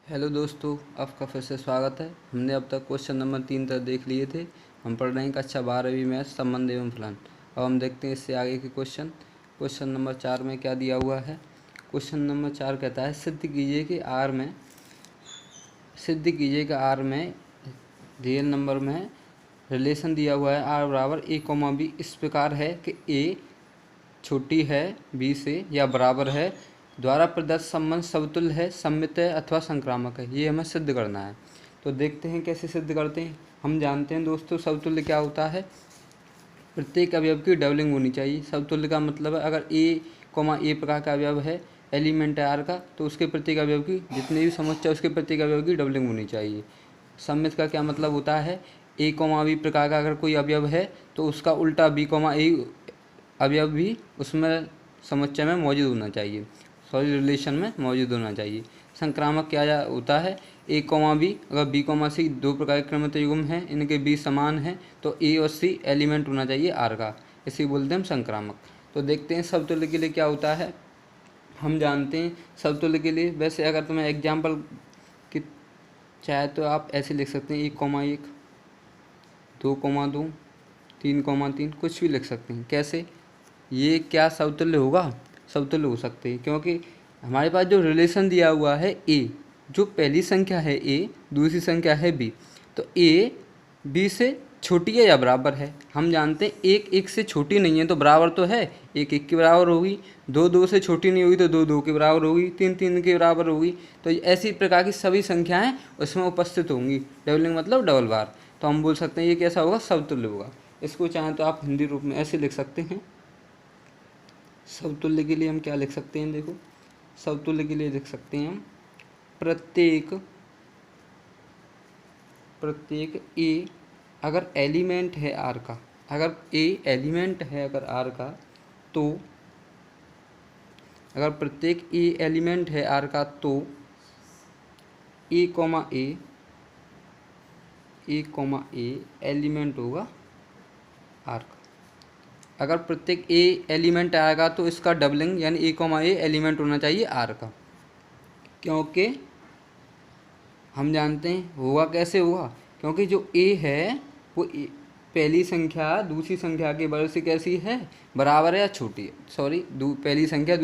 Hello दोस्तों, आपका फिर से स्वागत है। हमने अब तक क्वेश्चन नंबर 3 तक देख लिए थे। हम पढ़ रहे हैं कक्षा 12वीं मैथ संबंध एवं फलन। अब हम देखते हैं इससे आगे के क्वेश्चन। क्वेश्चन नंबर 4 में क्या दिया हुआ है। क्वेश्चन नंबर 4 कहता है सिद्ध कीजिए कि आर में रियल नंबर में रिलेशन दिया हुआ है आर बराबर ए कोमा बी इस प्रकार है कि ए छोटी है बी से या बराबर है, द्वारा प्रदत्त संबंध समतुल्य है, सममित है अथवा संक्रामक है। ये हमें सिद्ध करना है। तो देखते हैं कैसे सिद्ध करते हैं। हम जानते हैं दोस्तों, समतुल्य क्या होता है। प्रत्येक अवयव की डबलिंग होनी चाहिए। समतुल्य का मतलब है अगर ए प्रकार का अवयव है, एलिमेंट है आर का, तो उसके प्रत्येक अवयव की जितने भी समुच्चय उसके प्रत्येक अवयव की डबलिंग होनी चाहिए। सममित का क्या मतलब होता है, बी प्रकार का अगर कोई अवयव है तो उसका उल्टा ए अवयव भी उसमें समुच्चय में मौजूद होना चाहिए, रिलेशन में मौजूद होना चाहिए। संक्रामक क्या होता है, बी अगर सी दो प्रकार के क्रमित युग्म हैं, इनके बीच समान है तो ए और सी एलिमेंट होना चाहिए आर का, इसी बोलते हैं हम संक्रामक। तो देखते हैं समतुल्य के लिए क्या होता है। हम जानते हैं समतुल्य के लिए, वैसे अगर तुम्हें एग्जाम्पल की चाहे तो आप ऐसे लिख सकते हैं 1,1, 2,2, 3,3, कुछ भी लिख सकते हैं। कैसे ये क्या समतुल्य होगा, समतुल्य हो सकते हैं क्योंकि हमारे पास जो रिलेशन दिया हुआ है ए, जो पहली संख्या है ए, दूसरी संख्या है बी, तो ए बी से छोटी है या बराबर है। हम जानते हैं एक एक से छोटी नहीं है तो बराबर तो है, एक एक के बराबर होगी, दो दो से छोटी नहीं होगी तो दो दो के बराबर होगी, तीन तीन के बराबर होगी। तो ऐसी प्रकार की सभी संख्याएं उसमें उपस्थित होंगी। डबलिंग मतलब डबल बार। तो हम बोल सकते हैं ये कैसा होगा, समतुल्य होगा। इसको चाहें तो आप हिंदी रूप में ऐसे लिख सकते हैं। समतुल्य के लिए हम क्या लिख सकते हैं, देखो समतुल्य के लिए लिख सकते हैं हम प्रत्येक ए अगर एलिमेंट है आर का, अगर ए एलिमेंट है अगर आर का, तो अगर प्रत्येक ए एलिमेंट है आर का तो ए कॉमा ए एलिमेंट होगा आर का। अगर प्रत्येक ए एलिमेंट आएगा तो इसका डबलिंग यानी ए एलिमेंट होना चाहिए आर का, क्योंकि हम जानते हैं होगा कैसे होगा, क्योंकि जो ए है वो पहली संख्या दूसरी संख्या के बराबर से कैसी है, बराबर है या छोटी है। सॉरी, पहली संख्या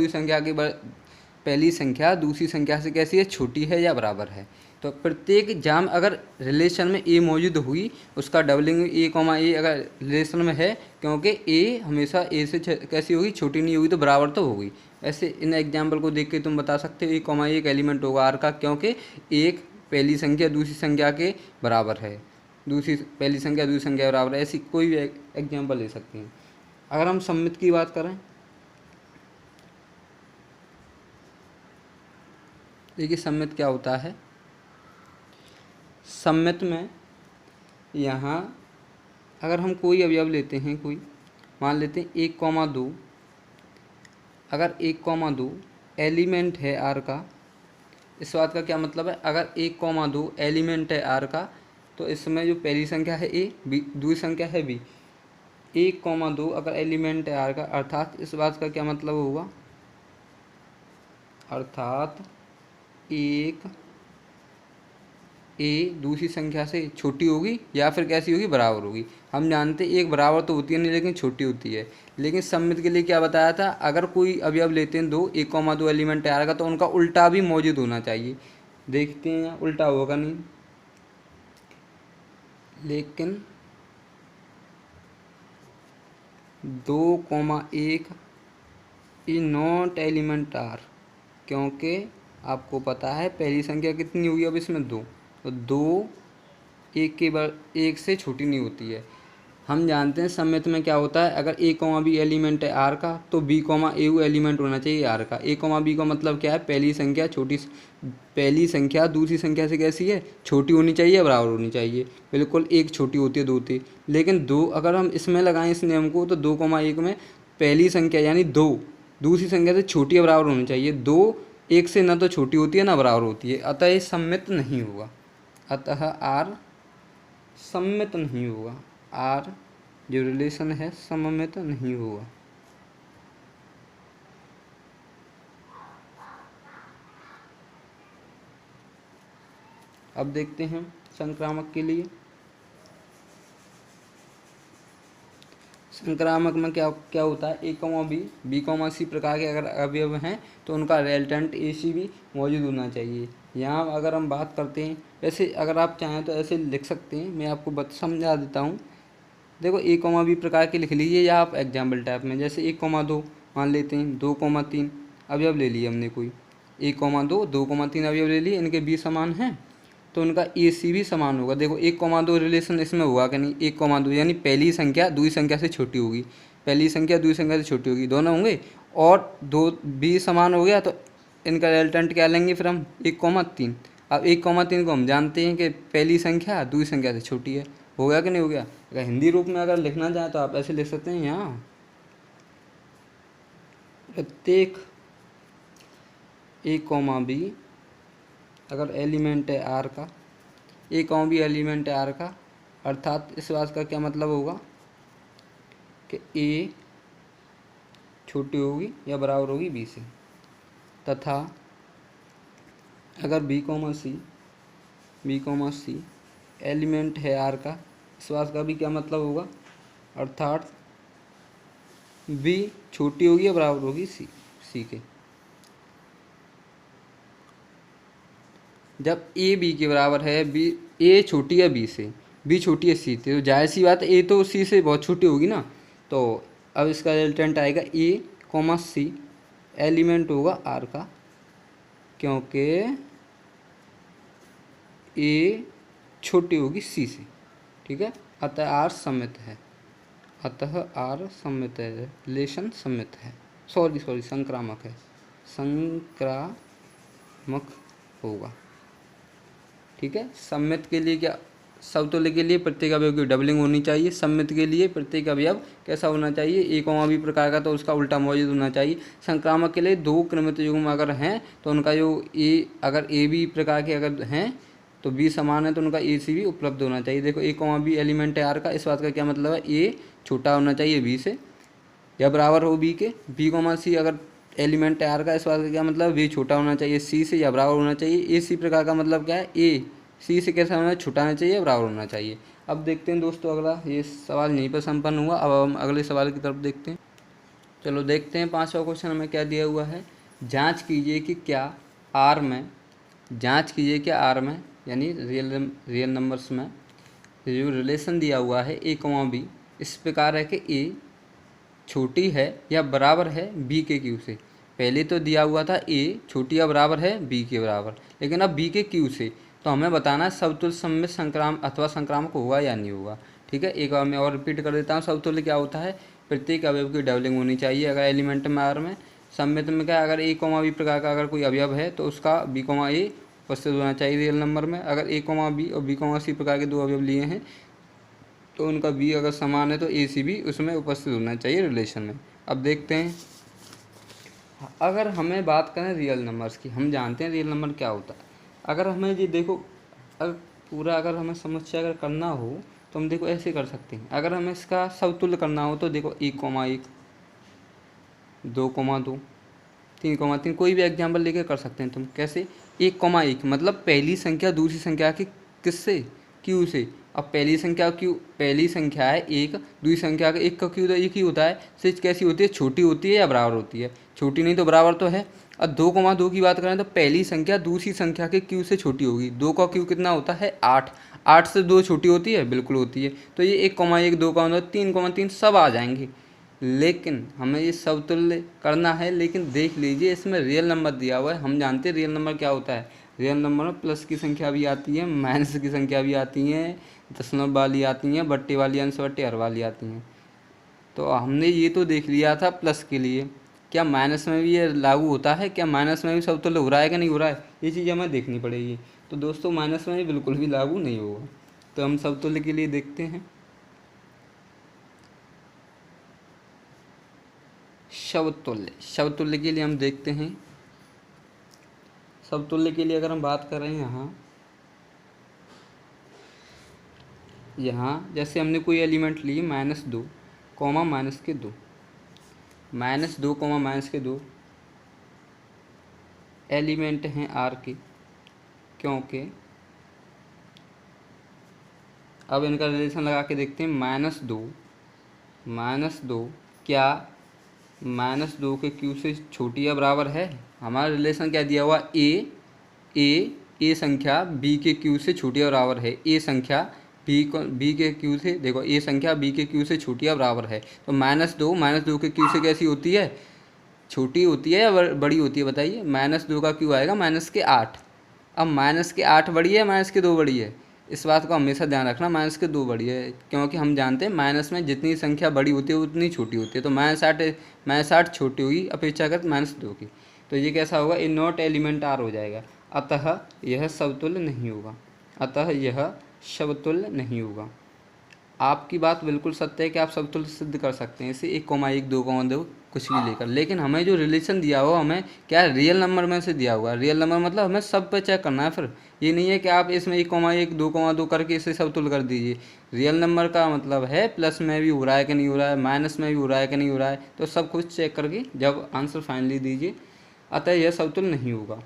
दूसरी संख्या से कैसी है, छोटी है या बराबर है। तो प्रत्येक जाम अगर रिलेशन में ए मौजूद हुई उसका डबलिंग ए अगर रिलेशन में है, क्योंकि ए हमेशा ए से कैसी होगी, छोटी नहीं होगी तो बराबर तो होगी। ऐसे इन एग्जाम्पल को देख के तुम बता सकते हो ए एक एलिमेंट होगा आर का, क्योंकि एक पहली संख्या दूसरी संख्या के बराबर है, पहली संख्या दूसरी संख्या के बराबर है। ऐसी कोई भी एग्जाम्पल ले सकते हैं। अगर हम सममित की बात करें, देखिए सममित क्या होता है। सममित में यहाँ अगर हम कोई अवयव लेते हैं, कोई मान लेते हैं 1,2, अगर 1,2 एलिमेंट है आर का, इस बात का क्या मतलब है, अगर 1,2 एलिमेंट है आर का तो इसमें जो पहली संख्या है ए, बी दूसरी संख्या है बी, 1,2 अगर एलिमेंट है आर का, अर्थात इस बात का क्या मतलब होगा, अर्थात एक ए दूसरी संख्या से छोटी होगी या फिर कैसी होगी, बराबर होगी। हम जानते हैं एक बराबर तो होती है नहीं लेकिन छोटी होती है। लेकिन सममित के लिए क्या बताया था, अगर कोई अवयव लेते हैं 1,2 एलिमेंट आएगा तो उनका उल्टा भी मौजूद होना चाहिए। देखते हैं उल्टा होगा नहीं, लेकिन 2,1 ई नॉट एलिमेंट आर, क्योंकि आपको पता है पहली संख्या कितनी होगी अब इसमें 2, तो 2 एक से छोटी नहीं होती है। हम जानते हैं सममित में क्या होता है, अगर बी एलिमेंट है आर का तो ए एलिमेंट होना चाहिए आर का। बी का मतलब क्या है, पहली संख्या दूसरी संख्या से कैसी है, छोटी होनी चाहिए, बराबर होनी चाहिए। बिल्कुल एक छोटी होती है दो थी, लेकिन दो अगर हम इसमें लगाएं इस नियम को तो 2,1 में पहली संख्या यानी 2 दूसरी संख्या से छोटी या बराबर होनी चाहिए। 2 एक से ना तो छोटी होती है ना बराबर होती है, अतः ये सममित नहीं होगा। अतः आर सममित नहीं होगा, आर जो रिलेशन है सममित नहीं होगा। अब देखते हैं संक्रामक के लिए। संक्रामक में क्या क्या होता है, ए कॉमा बी, बी कॉमा सी प्रकार के अगर अवयव हैं तो उनका रिजल्टेंट ए सी भी मौजूद होना चाहिए। यहाँ अगर हम बात करते हैं, वैसे अगर आप चाहें तो ऐसे लिख सकते हैं, मैं आपको समझा देता हूँ। देखो ए कॉमा बी प्रकार के लिख लीजिए, या आप एग्जाम्पल टाइप में जैसे 1,2 मान लेते हैं, 2,3 अवयव ले लिए हमने कोई, 1,2 2,3 अवयव ले लिए, इनके बी समान हैं तो उनका ए सी भी समान होगा। देखो 1,2 रिलेशन इसमें हुआ कि नहीं, 1,2 यानी पहली संख्या दूसरी संख्या से छोटी होगी, पहली संख्या दूसरी संख्या से छोटी होगी, दोनों होंगे, और दो बी समान हो गया तो इनका रिजल्टेंट क्या लेंगे फिर हम, 1,3। अब 1,3 को हम जानते हैं कि पहली संख्या दूसरी संख्या से छोटी है, हो गया कि नहीं हो गया। अगर हिंदी रूप में अगर लिखना चाहें तो आप ऐसे लिख सकते हैं, यहाँ प्रत्येक ए कॉमा बी अगर एलिमेंट है आर का, ए कॉमा बी एलिमेंट है आर का, अर्थात इस बात का क्या मतलब होगा कि ए छोटी होगी या बराबर होगी बी से, तथा अगर बी कॉमा सी एलिमेंट है आर का, इस बात का भी क्या मतलब होगा, अर्थात बी छोटी होगी या बराबर होगी सी के। जब ए बी के बराबर है, बी ए छोटी है बी से, बी छोटी है सी से, तो जाहिर सी बात है ए तो सी से बहुत छोटी होगी ना। तो अब इसका रिजल्टेंट आएगा ए कॉमा सी एलिमेंट होगा आर का, क्योंकि ए छोटी होगी सी से, ठीक है। अतः आर सममित है, रिलेशन सममित है, सॉरी संक्रामक है, संक्रामक होगा, ठीक है। सममित के लिए क्या, समतुल्य के लिए प्रत्येक अवयव की डबलिंग होनी चाहिए, सममित के लिए प्रत्येक अवयव कैसा होना चाहिए, ए कॉमा बी प्रकार का तो उसका उल्टा मौजूद होना चाहिए। संक्रामक के लिए दो क्रमित युग्म अगर हैं तो उनका जो अगर ए बी प्रकार के अगर हैं तो बी समान है तो उनका ए सी भी उपलब्ध होना चाहिए। देखो ए कॉमा बी एलिमेंट है आर का, इस बात का क्या मतलब है, ए छोटा होना चाहिए बी से या बराबर हो बी के, बी कॉमा सी अगर एलिमेंट है आर का, इस बात का क्या मतलब, बी छोटा होना चाहिए सी से या बराबर होना चाहिए। ए सी प्रकार का मतलब क्या है, ए सी से कैसा होना, छोटा होना चाहिए, बराबर होना चाहिए। अब देखते हैं दोस्तों अगला, ये सवाल यहीं पर संपन्न हुआ। अब हम अगले सवाल की तरफ देखते हैं। चलो देखते हैं 5वां क्वेश्चन हमें क्या दिया हुआ है। जांच कीजिए कि क्या आर में, यानी रियल नंबर्स में जो रिलेशन दिया हुआ है ए कॉमा बी इस प्रकार है कि ए छोटी है या बराबर है बी के क्यू से। पहले तो दिया हुआ था ए छोटी या बराबर है बी के बराबर, लेकिन अब बी के क्यू से, तो हमें बताना है समतुल्य सममित संक्रामक होगा या नहीं होगा, ठीक है। एक बार मैं और रिपीट कर देता हूँ। समतुल्य क्या होता है, प्रत्येक अवयव की डबलिंग होनी चाहिए अगर एलिमेंट में आर में। सममित में क्या, अगर ए कॉमा बी प्रकार का अगर कोई अवयव है तो उसका बी कॉमा ए उपस्थित होना चाहिए रियल नंबर में। अगर ए कॉमा बी और बी कॉमा सी प्रकार के दो अवयव लिए हैं तो उनका बी अगर समान है तो ए सी भी उसमें उपस्थित होना चाहिए रिलेशन में। अब देखते हैं, अगर हमें बात करें रियल नंबर्स की, हम जानते हैं रियल नंबर क्या होता है। अगर हमें ये देखो, अगर पूरा अगर हमें समस्या अगर करना हो तो हम देखो ऐसे कर सकते हैं। अगर हमें इसका समतुल्य करना हो तो देखो 1,1 2,2 3,3 कोई भी एग्जाम्पल लेके कर सकते हैं तुम। कैसे, 1,1 मतलब पहली संख्या दूसरी संख्या की किससे, क्यू से। अब पहली संख्या है एक, दूसरी संख्या का एक का क्यू तो एक ही होता है, सिर्फ कैसी होती है, छोटी होती है या बराबर होती है, छोटी नहीं तो बराबर तो है। अब 2,2 की बात करें तो पहली संख्या दूसरी संख्या के क्यू से छोटी होगी। 2 का क्यू कितना होता है 8, 8 से 2 छोटी होती है, बिल्कुल होती है। तो ये 1,1 2,2 3,3 सब आ जाएंगे। लेकिन हमें ये समतुल्य करना है, लेकिन देख लीजिए इसमें रियल नंबर दिया हुआ है। हम जानते हैं रियल नंबर क्या होता है, रियल नंबर में प्लस की संख्या भी आती है, माइनस की संख्या भी आती है, दशमलव वाली आती हैं, बट्टे वाली, अंश बट्टे हर वाली आती हैं। तो हमने ये तो देख लिया था प्लस के लिए, क्या माइनस में भी ये लागू होता है, क्या माइनस में भी समतुल्य हो रहा है कि नहीं हो रहा है, ये चीज़ हमें देखनी पड़ेगी। तो दोस्तों माइनस में बिल्कुल भी लागू नहीं होगा। तो हम समतुल्य के लिए देखते हैं, शवतुल्य के लिए हम देखते हैं। समतुल्य के लिए अगर हम बात करें यहाँ जैसे हमने कोई एलिमेंट ली -2, -2, -2, एलिमेंट हैं आर के, क्योंकि अब इनका रिलेशन लगा के देखते हैं। -2 क्या -2 के क्यू से छोटी या बराबर है? हमारा रिलेशन क्या दिया हुआ? ए संख्या बी के क्यू से छोटी या बराबर है। ए संख्या बी के क्यू से, देखो ए संख्या बी के क्यू से छोटी या बराबर है। तो -2 के क्यू से कैसी होती है? छोटी होती है या बड़ी होती है? बताइए। -2 का क्यू आएगा -8। अब -8 बड़ी है, -2 बड़ी है? इस बात को हमेशा ध्यान रखना, -2 बड़ी है, क्योंकि हम जानते हैं माइनस में जितनी संख्या बड़ी होती है उतनी छोटी होती है। तो -8 छोटी होगी अपेक्षाकृत -2 की। तो ये कैसा होगा? ए नॉट एलिमेंट आर हो जाएगा। अतः यह समतुल्य नहीं होगा। आपकी बात बिल्कुल सत्य है कि आप समतुल्य सिद्ध कर सकते हैं इसे 1,1 2,2 कुछ भी लेकर, लेकिन हमें जो रिलेशन दिया हुआ हमें क्या रियल नंबर में से दिया हुआ है। रियल नंबर मतलब हमें सब पे चेक करना है। फिर ये नहीं है कि आप इसमें 1,1 2,2 करके इसे समतुल्य कर दीजिए। रियल नंबर का मतलब है प्लस में भी हो रहा है कि नहीं हो रहा है, माइनस में भी हो रहा है कि नहीं हो रहा है, तो सब कुछ चेक करके जब आंसर फाइनली दीजिए। अतः यह समतुल्य नहीं होगा।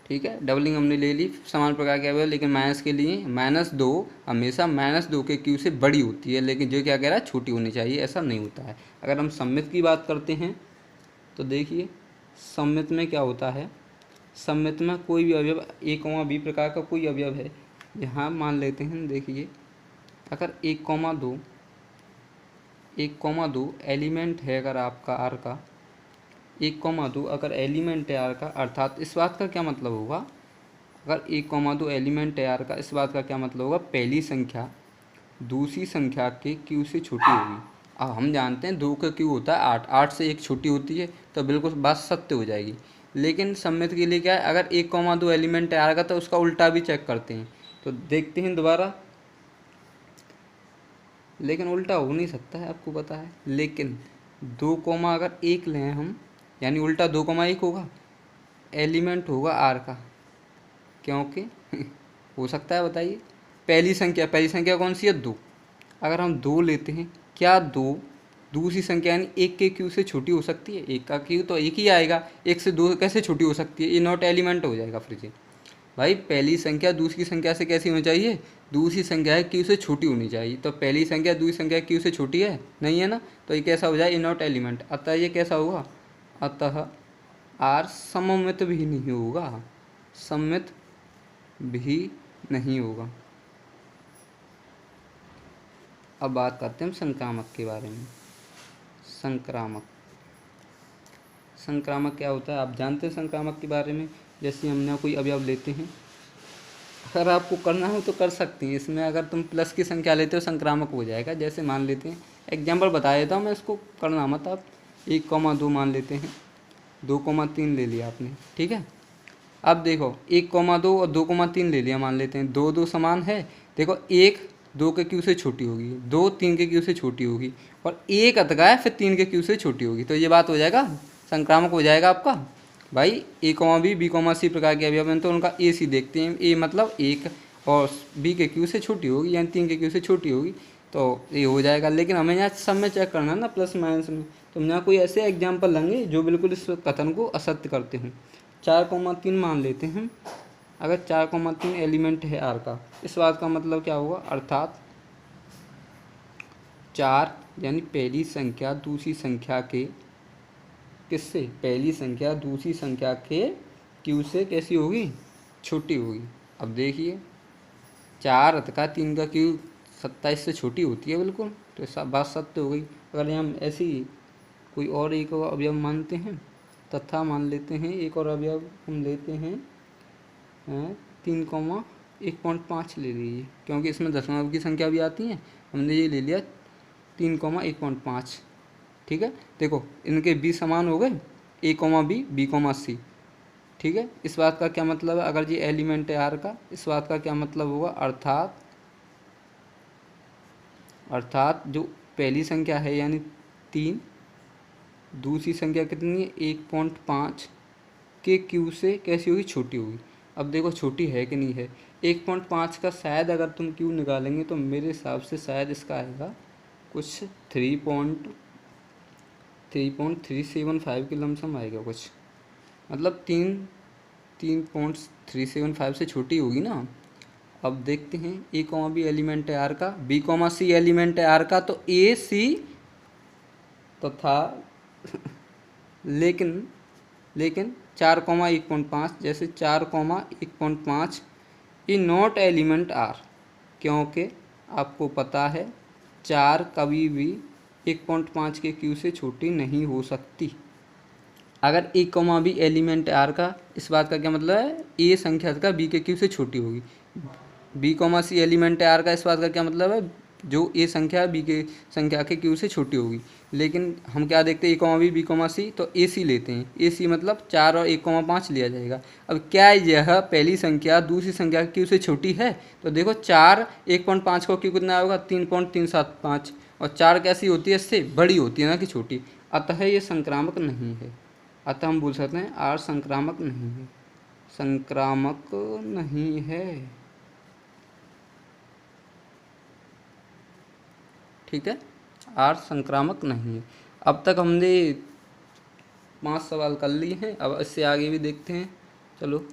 ठीक है, डबलिंग हमने ले ली समान प्रकार के अवयव, लेकिन माइनस के लिए -2 हमेशा -2 के क्यू से बड़ी होती है, लेकिन जो क्या कह रहा है छोटी होनी चाहिए, ऐसा नहीं होता है। अगर हम सममित की बात करते हैं तो देखिए सममित में क्या होता है। सममित में कोई भी अवयव a, b प्रकार का कोई अवयव है, यहाँ मान लेते हैं। देखिए अगर 1,2 एलिमेंट है अगर आपका आर का, 1,2 अगर एलिमेंट है आर का, अर्थात इस बात का क्या मतलब होगा? अगर 1,2 एलिमेंट है आर का, इस बात का क्या मतलब होगा? पहली संख्या दूसरी संख्या के क्यू से छोटी होगी। अब हम जानते हैं 2 का क्यू होता है 8, 8 से 1 छोटी होती है, तो बिल्कुल बात सत्य हो जाएगी। लेकिन सममित के लिए क्या है? अगर 1,2 एलिमेंट है आर का, तो उसका उल्टा भी चेक करते हैं। तो देखते हैं दोबारा, लेकिन उल्टा हो नहीं सकता है, आपको पता है। लेकिन 2, अगर 1 लें हम, यानी उल्टा 2,1 होगा, एलिमेंट होगा आर का, क्योंकि हो सकता है बताइए। पहली संख्या कौन सी है? 2। अगर हम 2 लेते हैं, क्या 2 दूसरी संख्या यानी 1 के क्यू से छोटी हो सकती है? 1 का क्यू तो 1 ही आएगा, 1 से 2 कैसे छोटी हो सकती है? ये नॉट एलिमेंट हो जाएगा फिर से। भाई पहली संख्या दूसरी संख्या से कैसी होनी चाहिए? दूसरी संख्या है क्यू से छोटी होनी चाहिए। तो पहली संख्या दूसरी संख्या क्यू से छोटी है? नहीं है ना, तो ये कैसा हो जाए? ये नॉट एलिमेंट। अतः ये कैसा होगा? अतः आर सममित भी नहीं होगा, सममित भी नहीं होगा। अब बात करते हैं हम संक्रामक के बारे में। संक्रामक क्या होता है? आप जानते हैं संक्रामक के बारे में। जैसे हमने कोई अवयव लेते हैं, अगर आपको करना हो तो कर सकते हैं इसमें। अगर तुम प्लस की संख्या लेते हो संक्रामक हो जाएगा। जैसे मान लेते हैं, एग्जाम्पल बता देता हूँ मैं, इसको करना मत आप। 1,2 मान लेते हैं, 2,3 ले लिया आपने, ठीक है। अब देखो 1,2 और 2,3 ले लिया, मान लेते हैं 2 समान है। देखो 1 2 के क्यू से छोटी होगी, 2 3 के क्यू से छोटी होगी, और 1 अतका है फिर 3 के क्यू से छोटी होगी। तो ये बात हो जाएगा, संक्रामक हो जाएगा आपका। भाई a, b, c प्रकार के अवयव हैं, तो उनका a c देखते हैं। a मतलब 1 और b के क्यू से छोटी होगी, यानी 3 के क्यू से छोटी होगी, तो ये हो जाएगा। लेकिन हमें यहाँ सब में चेक करना है ना, प्लस माइनस में। तो हम यहाँ कोई ऐसे एग्जाम्पल लेंगे जो बिल्कुल इस कथन को असत्य करते हैं। 4,3 मान लेते हैं। अगर 4,3 एलिमेंट है आर का, इस बात का मतलब क्या होगा? अर्थात 4 यानी पहली संख्या दूसरी संख्या के, किससे? पहली संख्या दूसरी संख्या के क्यू से कैसी होगी? छोटी होगी। अब देखिए 4 अतका 3 का क्यू 27 से छोटी होती है बिल्कुल, तो सब बात सत्य हो गई। अगर हम ऐसी कोई और एक अवयव मानते हैं, तथा मान लेते हैं एक और अवयव हम लेते हैं 3,1.5 ले लीजिए, क्योंकि इसमें दशमलव की संख्या भी आती है। हमने ये ले लिया 3,1.5, ठीक है। देखो इनके b समान हो गए, a, b, c, ठीक है। इस बात का क्या मतलब है? अगर ये एलिमेंट है आर का, इस बात का क्या मतलब होगा? अर्थात जो पहली संख्या है यानी 3, दूसरी संख्या कितनी है? 1.5 के क्यू से कैसी होगी? छोटी होगी। अब देखो छोटी है कि नहीं है। 1.5 का शायद अगर तुम क्यू निकालेंगे तो मेरे हिसाब से शायद इसका आएगा कुछ 3.375 के लमसम आएगा कुछ, मतलब 3.375 से छोटी होगी ना। अब देखते हैं ए कॉमा बी एलिमेंट है आर का, बी कॉमा सी एलिमेंट है आर का, तो ए सी तो था लेकिन 4,1.5 जैसे 4,1.5 ई नॉट एलिमेंट आर, क्योंकि आपको पता है 4 कभी भी 1.5 के क्यू से छोटी नहीं हो सकती। अगर ए कॉमा बी एलिमेंट आर का, इस बात का क्या मतलब है, ए संख्या का बी के क्यू से छोटी होगी। B comma C element R का, इस बात का क्या मतलब है, जो ए संख्या बी के संख्या के क्यू से छोटी होगी। लेकिन हम क्या देखते हैं, ए कॉमा बी कॉमा सी, तो ए सी लेते हैं। ए सी मतलब 4 और 1,5 लिया जाएगा। अब क्या यह पहली संख्या दूसरी संख्या के क्यू से छोटी है, तो देखो 4 1.5 का क्यू कितना होगा 3.375, और 4 कैसी होती है, इससे बड़ी होती है ना कि छोटी, अतः ये संक्रामक नहीं है। अतः हम बोल सकते हैं आर संक्रामक नहीं है, संक्रामक नहीं है। ठीक है, आर संक्रामक नहीं है। अब तक हमने 5 सवाल कर लिए हैं, अब इससे आगे भी देखते हैं। चलो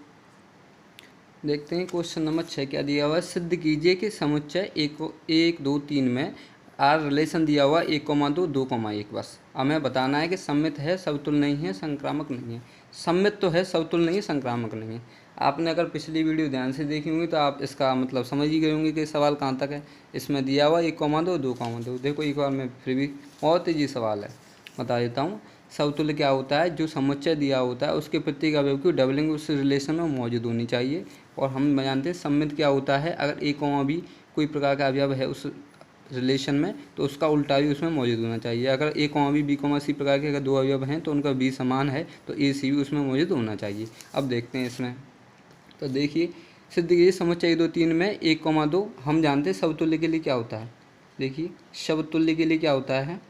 देखते हैं क्वेश्चन नंबर 6 क्या दिया हुआ है। सिद्ध कीजिए कि समुच्चय 1 2 3 में आर रिलेशन दिया हुआ 1,2 2,1। बस हमें बताना है कि सम्मित है, समतुल्य नहीं है, संक्रामक नहीं है। सम्मित तो है, समतुल्य नहीं है, संक्रामक नहीं है। आपने अगर पिछली वीडियो ध्यान से देखी होंगी तो आप इसका मतलब समझ ही गए होंगे कि सवाल कहाँ तक है। इसमें दिया हुआ 1,2 2,2। देखो एक बार मैं फिर भी बहुत ईजी सवाल है, बता देता हूँ। समतुल्य क्या होता है, जो समुच्चय दिया होता है उसके प्रत्येक अवयव की डबलिंग उस रिलेशन में मौजूद होनी चाहिए। और हम जानते हैं सम्मित क्या होता है, अगर ए कॉमा बी कोई प्रकार का अवयव है उस रिलेशन में तो उसका उल्टा भी उसमें मौजूद होना चाहिए। अगर ए कॉमा बी कॉमा सी प्रकार के अगर दो अवयव हैं तो उनका बी समान है तो ए सी भी उसमें मौजूद होना चाहिए। अब देखते हैं इसमें, तो देखिए सिद्ध कीजिए समुच्चय 1 2 3 में 1,2। हम जानते हैं समतुल्य के लिए क्या होता है। देखिए समतुल्य के लिए क्या होता है,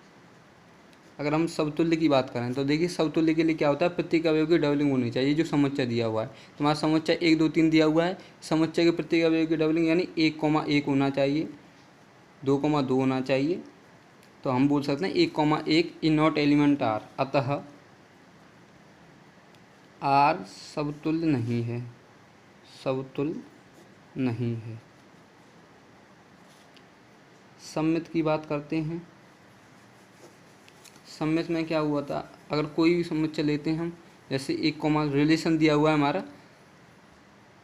अगर हम समतुल्य की बात करें तो देखिए समतुल्य के लिए क्या होता है, प्रत्येक अवयव की डबलिंग होनी चाहिए। जो समुच्चय दिया हुआ है, तुम्हारा समुच्चय 1 2 3 दिया हुआ है, समुच्चय के प्रत्येक अवयव की डबलिंग यानी 1,1 होना चाहिए, 2,2 होना चाहिए। तो हम बोल सकते हैं 1,1 इज नॉट एलिमेंट आर, अतः आर समतुल्य नहीं है, समतुल्य नहीं है। सम्मित की बात करते हैं। सम्मित में क्या हुआ था, अगर कोई भी समुच्चय लेते हैं हम, जैसे 1, रिलेशन दिया हुआ है हमारा,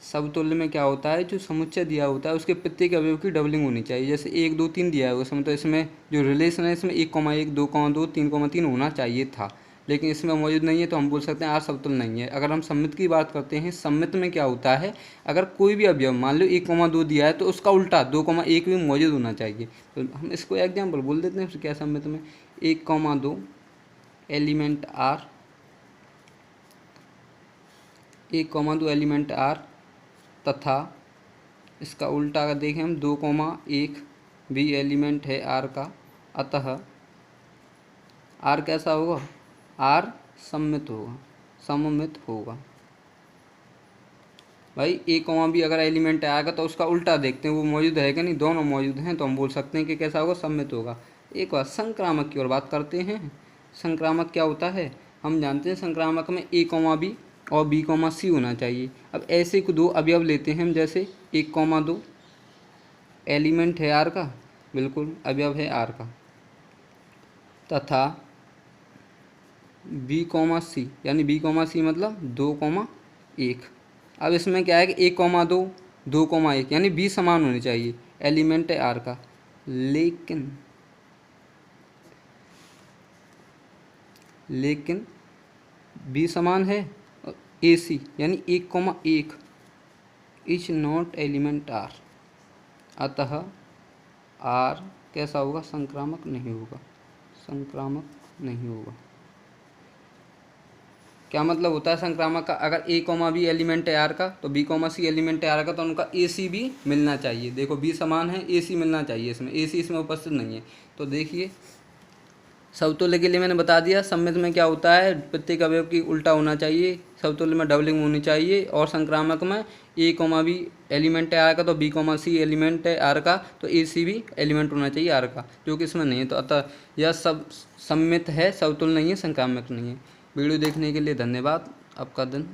समतुल्य में क्या होता है, जो समुच्चय दिया होता है उसके प्रत्येक अवयव की डबलिंग होनी चाहिए। जैसे 1 2 3 दिया है उसमें, तो इसमें जो रिलेशन है इसमें 1,1 2,2 3,3 होना चाहिए था, लेकिन इसमें मौजूद नहीं है, तो हम बोल सकते हैं आर समतुल्य नहीं है। अगर हम सम्मित की बात करते हैं, सम्मित में क्या होता है, अगर कोई भी अवयव मान लो 1,2 दिया है तो उसका उल्टा 2,1 भी मौजूद होना चाहिए। तो हम इसको एग्जाम्पल बोल देते हैं फिर क्या सम्मित में, 1,2 एलिमेंट आर, 1,2 एलिमेंट आर तथा इसका उल्टा अगर देखें हम 2,1 भी एलिमेंट है आर का, अतः आर कैसा होगा, आर सम्मित होगा, सममित होगा। भाई ए कॉमा बी अगर एलिमेंट आएगा तो उसका उल्टा देखते हैं वो मौजूद है कि नहीं, दोनों मौजूद हैं तो हम बोल सकते हैं कि कैसा होगा, सम्मित होगा। एक बार संक्रामक की ओर बात करते हैं। संक्रामक क्या होता है, हम जानते हैं संक्रामक में ए कॉमा बी और बी कॉमा सी होना चाहिए। अब ऐसे को दो अवयव लेते हैं हम, जैसे 1,2 एलिमेंट है आर का, बिल्कुल अवयव है आर का, तथा बी कॉमा सी, यानी बी कॉमा सी मतलब 2,1। अब इसमें क्या है कि 1,2 2,1 यानी बी समान होने चाहिए, एलिमेंट है आर का, लेकिन बी समान है, ए सी यानी 1,1 इज नॉट एलिमेंट आर, अतः आर कैसा होगा, संक्रामक नहीं होगा, संक्रामक नहीं होगा। क्या मतलब होता है संक्रामक का, अगर ए कॉमा बी एलिमेंट है आर का तो बी कॉमा सी एलिमेंट है आर का, तो उनका ए सी भी मिलना चाहिए। देखो बी समान है, ए सी मिलना चाहिए, इसमें ए सी इसमें उपस्थित नहीं है। तो देखिए समतुल्य के लिए मैंने बता दिया, सम्मित में क्या होता है, प्रत्येक अवयव की उल्टा होना चाहिए, समतुल्य में डबलिंग होनी चाहिए, और संक्रामक में ए कॉमा बी एलिमेंट है आर का तो बी कॉमा सी एलिमेंट है आर का तो ए सी भी एलिमेंट होना चाहिए आर का, जो कि इसमें नहीं है। तो अतः यह सब सम्मित है, समतुल्य नहीं है, संक्रामक नहीं है। वीडियो देखने के लिए धन्यवाद, आपका दिन